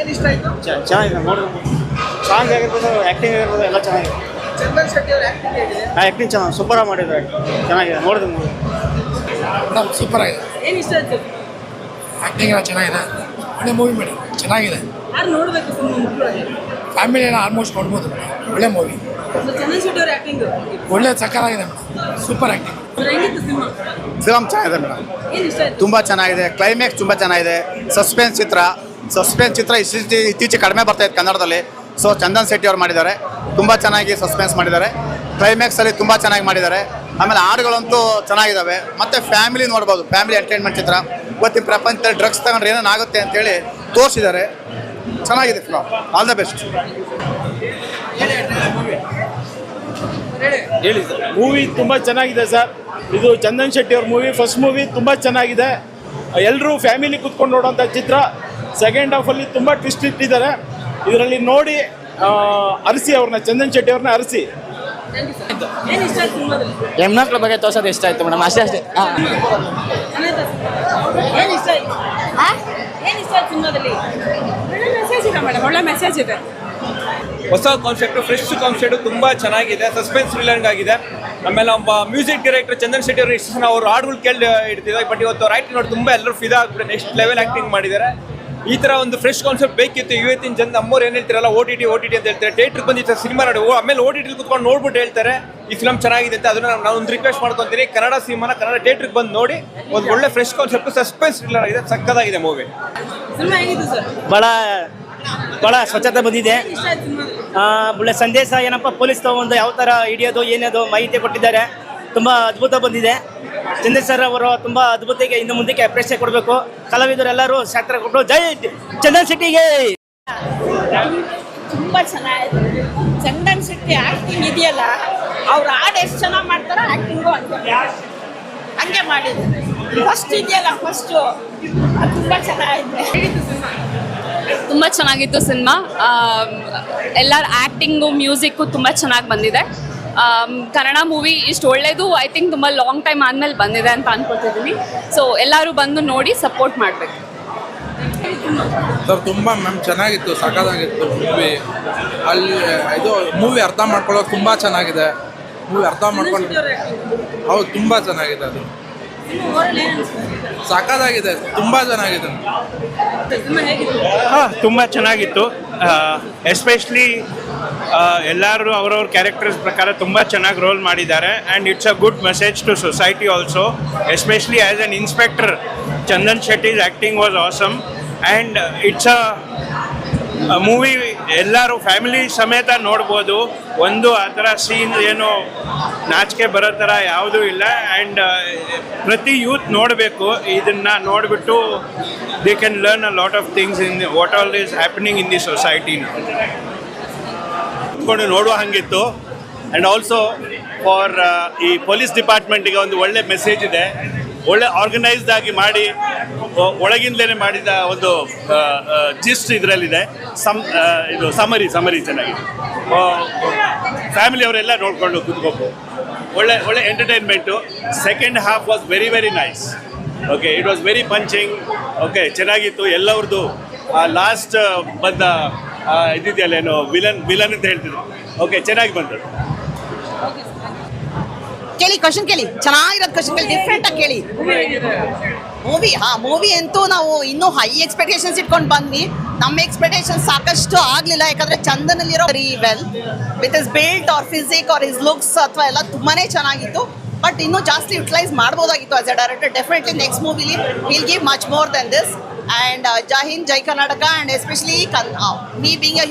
ಏನು ಇಷ್ಟ ಆಯ್ತು? ಚೆನ್ನಾಗಿದೆ ನೋಡಿದ್ರೆ ಸಾಂಗ್ ಆಗಿರ್ಬೋದು, ಆ್ಯಕ್ಟಿಂಗ್ ಆಗಿರ್ಬೋದು ಎಲ್ಲ ಚೆನ್ನಾಗಿದೆ. ಚಂದನ್ ಶೆಟ್ಟಿ ಅವ್ರ ಆಕ್ಟಿಂಗ್ ಹೇಗಿದೆ? ಆ್ಯಕ್ಟಿಂಗ್ ಚೆನ್ನಾಗಿ ಸೂಪರಾಗಿ ಮಾಡಿದ್ದಾರೆ, ಚೆನ್ನಾಗಿದೆ ನೋಡಿದ್ರೆ ಮೇಡಮ್ ಸೂಪರ್ ಆಗಿದೆ. ಏನು ಇಷ್ಟ ಆಯ್ತು? ಆ್ಯಕ್ಟಿಂಗ್ ಎಲ್ಲ ಚೆನ್ನಾಗಿದೆ. ಒಳ್ಳೆ ಮೂವಿ ಮೇಡಮ್, ಚೆನ್ನಾಗಿದೆ. ಯಾರು ನೋಡಬೇಕು ಮಕ್ಕಳು? ಫ್ಯಾಮಿಲಿ ಎಲ್ಲ ಆಲ್ಮೋಸ್ಟ್ ನೋಡ್ಬೋದು ಮೇಡಮ್. ಒಳ್ಳೆ ಮೂವಿ, ಚಂದನ್ ಶೆಟ್ಟಿ ಅವ್ರ ಆಕ್ಟಿಂಗ್ ಒಳ್ಳೆ ಸಕ್ಕತ್ತಾಗಿದೆ ಮೇಡಮ್. Super acting. ಹೆಂಗಿತ್ತು ಸಿನಿಮಾ? ಫಿಲಮ್ ಚೆನ್ನಾಗಿದೆ ಮೇಡಮ್, ಏನು ಇಷ್ಟ ಆಯ್ತು? ತುಂಬ ಚೆನ್ನಾಗಿದೆ. ಕ್ಲೈಮ್ಯಾಕ್ಸ್ ತುಂಬ ಚೆನ್ನಾಗಿದೆ. ಸಸ್ಪೆನ್ಸ್ ಚಿತ್ರ ಇತ್ತೀಚೆಗೆ ಕಡಿಮೆ ಬರ್ತಾ ಇತ್ತು ಕನ್ನಡದಲ್ಲಿ. ಸೊ ಚಂದನ್ ಶೆಟ್ಟಿ ಅವ್ರು ಮಾಡಿದ್ದಾರೆ, ತುಂಬ ಚೆನ್ನಾಗಿ ಸಸ್ಪೆನ್ಸ್ ಮಾಡಿದ್ದಾರೆ. ಕ್ಲೈಮ್ಯಾಕ್ಸಲ್ಲಿ ತುಂಬ ಚೆನ್ನಾಗಿ ಮಾಡಿದ್ದಾರೆ. ಆಮೇಲೆ ಹಾಡುಗಳಂತೂ ಚೆನ್ನಾಗಿದ್ದಾವೆ. ಮತ್ತು ಫ್ಯಾಮಿಲಿ ನೋಡ್ಬೋದು, ಫ್ಯಾಮಿಲಿ ಎಂಟರ್ಟೈನ್ಮೆಂಟ್ ಚಿತ್ರ. ಇವತ್ತಿನ ಪ್ರಪಂಚದಲ್ಲಿ ಡ್ರಗ್ಸ್ ತಗೊಂಡ್ರೆ ಏನೇನಾಗುತ್ತೆ ಅಂತೇಳಿ ತೋರಿಸಿದ್ದಾರೆ. ಚೆನ್ನಾಗಿದೆ ಫಿಲಮ್. All the best. ಹೇಳಿ ಸರ್. ಮೂವಿ ತುಂಬ ಚೆನ್ನಾಗಿದೆ ಸರ್. ಇದು ಚಂದನ್ ಶೆಟ್ಟಿ ಅವ್ರ ಮೂವಿ, ಫಸ್ಟ್ ಮೂವಿ ತುಂಬ ಚೆನ್ನಾಗಿದೆ. ಎಲ್ಲರೂ ಫ್ಯಾಮಿಲಿ ಕೂತ್ಕೊಂಡು ನೋಡೋಂಥ ಚಿತ್ರ. ಸೆಕೆಂಡ್ ಹಾಫಲ್ಲಿ ತುಂಬ ಟ್ವಿಸ್ಟ್ ಇಟ್ಟಿದ್ದಾರೆ. ಇದರಲ್ಲಿ ನೋಡಿ ಅರಸಿ ಅವ್ರನ್ನ, ಚಂದನ್ ಶೆಟ್ಟಿ ಅವ್ರನ್ನ ಅರಸಿ. ಏನು ಇಷ್ಟ ಆಯ್ತು ಸಿನಿಮಾದಲ್ಲಿ? ಹೆಣ್ಮಕ್ಳ ಬಗ್ಗೆ ತೋರ್ಸೋದು ಇಷ್ಟ ಆಯ್ತು ಮೇಡಮ್, ಅಷ್ಟೇ. ಏನು ಇಷ್ಟ ಆಯ್ತು? ಏನು ಇಷ್ಟ ಆಯ್ತು ಸಿನಿಮಾದಲ್ಲಿ? ಒಳ್ಳೆ ಮೆಸೇಜ್ ಇದೆ ಮೇಡಮ್, ಒಳ್ಳೆ ಮೆಸೇಜ್ ಇದೆ. ಹೊಸ ಕಾನ್ಸೆಪ್ಟ್, ಫ್ರೆಶ್ ಕಾನ್ಸೆಪ್ಟ್ ತುಂಬ ಚೆನ್ನಾಗಿದೆ. ಸಸ್ಪೆನ್ಸ್ ಥ್ರಿಲ್ಲರ್ ಆಗಿದೆ. ಆಮೇಲೆ ಒಬ್ಬ ಮ್ಯೂಸಿಕ್ ಡೈರೆಕ್ಟರ್ ಚಂದನ್ ಶೆಟ್ಟಿ ಅವರು ಇಷ್ಟು ಅವ್ರ ಹಾಡುಗಳು ಕೇಳಿ ಇಡ್ತಿದ್ದಾರೆ. ಬಟ್ ಇವತ್ತು ಅವ್ರ ಆ್ಯಕ್ಟಿಂಗ್ ನೋಡಿ ತುಂಬ ಎಲ್ಲರೂ ಫಿದಾ ಆಗ್ಬಿಟ್ಟು ನೆಕ್ಸ್ಟ್ ಲೆವೆಲ್ ಆ್ಯಕ್ಟಿಂಗ್ ಮಾಡಿದ್ದಾರೆ. ಈ ಥರ ಒಂದು ಫ್ರೆಶ್ ಕಾನ್ಸೆಪ್ಟ್ ಬೇಕಿತ್ತು. ಇವತ್ತಿನ ಜನ ನಮ್ಮವ್ರು ಏನು ಹೇಳ್ತಿರಲ್ಲ, ಓ ಟಿ ಟಿ ಅಂತ ಹೇಳ್ತಾರೆ. ಥಿಯೇಟ್ರಿಗೆ ಬಂದಿತ್ತು ಸಿನಿಮಾ ನೋಡಿ, ಆಮೇಲೆ ಓ ಟಿ ಟಿಲಿ ಕೂತ್ಕೊಂಡು ನೋಡ್ಬಿಟ್ಟು ಹೇಳ್ತಾರೆ ಈ ಫಿಲಮ್ ಚೆನ್ನಾಗಿದೆ ಅಂತ. ಅದನ್ನು ನಾನು ಒಂದು ರಿಕ್ವೆಸ್ಟ್ ಮಾಡ್ಕೊತೀನಿ, ಕನ್ನಡ ಸಿನಿಮಾನ ಕನ್ನಡ ಥಿಯೇಟ್ರಿಗೆ ಬಂದು ನೋಡಿ. ಒಂದು ಒಳ್ಳೆ ಫ್ರೆಶ್ ಕಾನ್ಸೆಪ್ಟ್, ಸಸ್ಪೆನ್ಸ್ ಥ್ರಿಲ್ಲರ್ ಆಗಿದೆ, ಸಕ್ಕತ್ತಾಗಿದೆ ಮೂವಿ. ಸಿನಿಮಾ ಹೇಗಿತ್ತು ಸರ್? ಭಾಳ ಸ್ವಚ್ಛತೆ ಬಂದಿದೆ. ಇಷ್ಟ ಆಯ್ತು ಸಿನಿಮಾದಲ್ಲಿ? ಒಳ್ಳೆ ಸಂದೇಶ ಏನಪ್ಪ, ಪೊಲೀಸ್ ತಗೊಂಡು ಯಾವ ಥರ ಹಿಡಿಯೋದು ಏನೇದು ಮಾಹಿತಿ ಕೊಟ್ಟಿದ್ದಾರೆ. ತುಂಬ ಅದ್ಭುತ ಬಂದಿದೆ. ಚಂದ್ರ ಸರ್ ಅವರು ತುಂಬ ಅದ್ಭುತಕ್ಕೆ ಇನ್ನು ಮುಂದಕ್ಕೆ ಅಪ್ರೇಷನ್ ಕೊಡಬೇಕು. ಕಲಾವಿದರೆಲ್ಲರೂ ಶಾಸ್ತ್ರ ಕೊಟ್ಟು ಜೈ ಚಂದನ್ ಶೆಟ್ಟಿಗೆ. ತುಂಬ ಚೆನ್ನಾಗಿದೆ. ಚಂದನ್ ಶೆಟ್ಟಿ ಆ್ಯಕ್ಟಿಂಗ್ ಇದೆಯಲ್ಲ, ಅವ್ರು ಹಾಡು ಎಷ್ಟು ಚೆನ್ನಾಗಿ ಮಾಡ್ತಾರೋ ಆ್ಯಕ್ಟಿಂಗು ಹಂಗೆ ಮಾಡಿದ್ರು. ಫಸ್ಟ್ ಇದೆಯಲ್ಲ, ಫಸ್ಟು ತುಂಬ ಚೆನ್ನಾಗಿದೆ. ತುಂಬ ಚೆನ್ನಾಗಿತ್ತು ಸಿನಿಮಾ. ಎಲ್ಲರ ಆ್ಯಕ್ಟಿಂಗು, ಮ್ಯೂಸಿಕ್ಕು ತುಂಬ ಚೆನ್ನಾಗಿ ಬಂದಿದೆ. ಕನ್ನಡ ಮೂವಿ ಇಷ್ಟು ಒಳ್ಳೆಯದು ಐ ಥಿಂಕ್ ತುಂಬ ಲಾಂಗ್ ಟೈಮ್ ಆದಮೇಲೆ ಬಂದಿದೆ ಅಂತ ಅನ್ಕೊತಿದ್ದೀನಿ. ಸೊ ಎಲ್ಲರೂ ಬಂದು ನೋಡಿ ಸಪೋರ್ಟ್ ಮಾಡಬೇಕು. ಸರ್ ತುಂಬ ಮ್ಯಾಮ್ ಚೆನ್ನಾಗಿತ್ತು, ಸಖತ್ತಾಗಿತ್ತು ಮೂವಿ. ಅಲ್ಲಿ ಇದು ಮೂವಿ ಅರ್ಥ ಮಾಡ್ಕೊಳ್ಳೋದು ತುಂಬ ಚೆನ್ನಾಗಿದೆ. ಮೂವಿ ಅರ್ಥ ಮಾಡ್ಕೊಂಡು ಹೌದು, ತುಂಬ ಚೆನ್ನಾಗಿದೆ. ಅದು ಸಖತ್ತಾಗಿದೆ, ತುಂಬ ಚೆನ್ನಾಗಿದೆ. ಹಾಂ, ತುಂಬ ಚೆನ್ನಾಗಿತ್ತು. ಎಸ್ಪೆಷಲಿ ಎಲ್ಲರೂ ಅವ್ರವ್ರ ಕ್ಯಾರೆಕ್ಟರ್ಸ್ ಪ್ರಕಾರ ತುಂಬ ಚೆನ್ನಾಗಿ ರೋಲ್ ಮಾಡಿದ್ದಾರೆ. And it's a good message to society also. Especially as an inspector, Chandan Shetty's acting was awesome. And it's a movie ಎಲ್ಲರೂ ಫ್ಯಾಮಿಲಿ ಸಮೇತ ನೋಡ್ಬೋದು. ಒಂದು ಆ ಥರ ಸೀನ್ ಏನು ನಾಚಿಕೆ ಬರೋ ಥರ ಯಾವುದೂ ಇಲ್ಲ. ಆ್ಯಂಡ್ ಪ್ರತಿ ಯೂತ್ ನೋಡಬೇಕು. ಇದನ್ನು ನೋಡಿಬಿಟ್ಟು they can learn a lot of things in what all is happening in the society. ಕೊಂಡು ನೋಡುವ ಹಾಗಿತ್ತು. ಆ್ಯಂಡ್ ಆಲ್ಸೋ ಫಾರ್ ಈ ಪೊಲೀಸ್ ಡಿಪಾರ್ಟ್ಮೆಂಟಿಗೆ ಒಂದು ಒಳ್ಳೆ ಮೆಸೇಜ್ ಇದೆ. ಒಳ್ಳೆ ಆರ್ಗನೈಸ್ಡ್ ಆಗಿ ಮಾಡಿ, ಒಳಗಿಂದಲೇ ಮಾಡಿದ ಒಂದು ಜಿಸ್ಟ್ ಇದರಲ್ಲಿದೆ. ಇದು ಸಮರಿ ಚೆನ್ನಾಗಿದೆ. ಫ್ಯಾಮಿಲಿಯವರೆಲ್ಲ ನೋಡಿಕೊಂಡು ಕೂತ್ಕೋಬೋದು. ಒಳ್ಳೆ entertainment. Second half was very nice. Okay, it was very punching. Okay, ಚೆನ್ನಾಗಿತ್ತು. ಎಲ್ಲವ್ರದ್ದು ಲಾಸ್ಟ್ ಬಂದ ಇದಿದೆಯಲ್ಲ, ಏನು ವಿಲನ್ ಅಂತ ಹೇಳ್ತಿದ್ರು. ಓಕೆ, ಚೆನ್ನಾಗಿ ಬಂತು. ಕೇಳಿ, ಕ್ವಶನ್ ಕೇಳಿ, ಚೆನ್ನಾಗಿರೋದು ಕ್ವಶನ್ ಕೇಳಿ, ಡಿಫ್ರೆಂಟ್ ಆಗಿ ಕೇಳಿ. ಮೂವಿ ಅಂತೂ ನಾವು ಇನ್ನೂ ಹೈ ಎಕ್ಸ್ಪೆಕ್ಟೇಷನ್ಸ್ ಇಟ್ಕೊಂಡು ಬಂದ್ವಿ. ನಮ್ಮ ಎಕ್ಸ್ಪೆಕ್ಟೇಷನ್ಸ್ ಸಾಕಷ್ಟು ಆಗಲಿಲ್ಲ. ಯಾಕಂದರೆ ಚಂದನಲ್ಲಿರೋ very well with his built or physique or his looks ಅಥವಾ ಎಲ್ಲ ತುಂಬಾ ಚೆನ್ನಾಗಿತ್ತು. ಬಟ್ ಇನ್ನೂ ಜಾಸ್ತಿ ಯುಟಿಲೈಸ್ ಮಾಡ್ಬೋದಾಗಿತ್ತು as a director. Definitely next ಮೂವಿಲಿ will give much more than this. And Jai Hind, Jai Karnataka. And especially me being a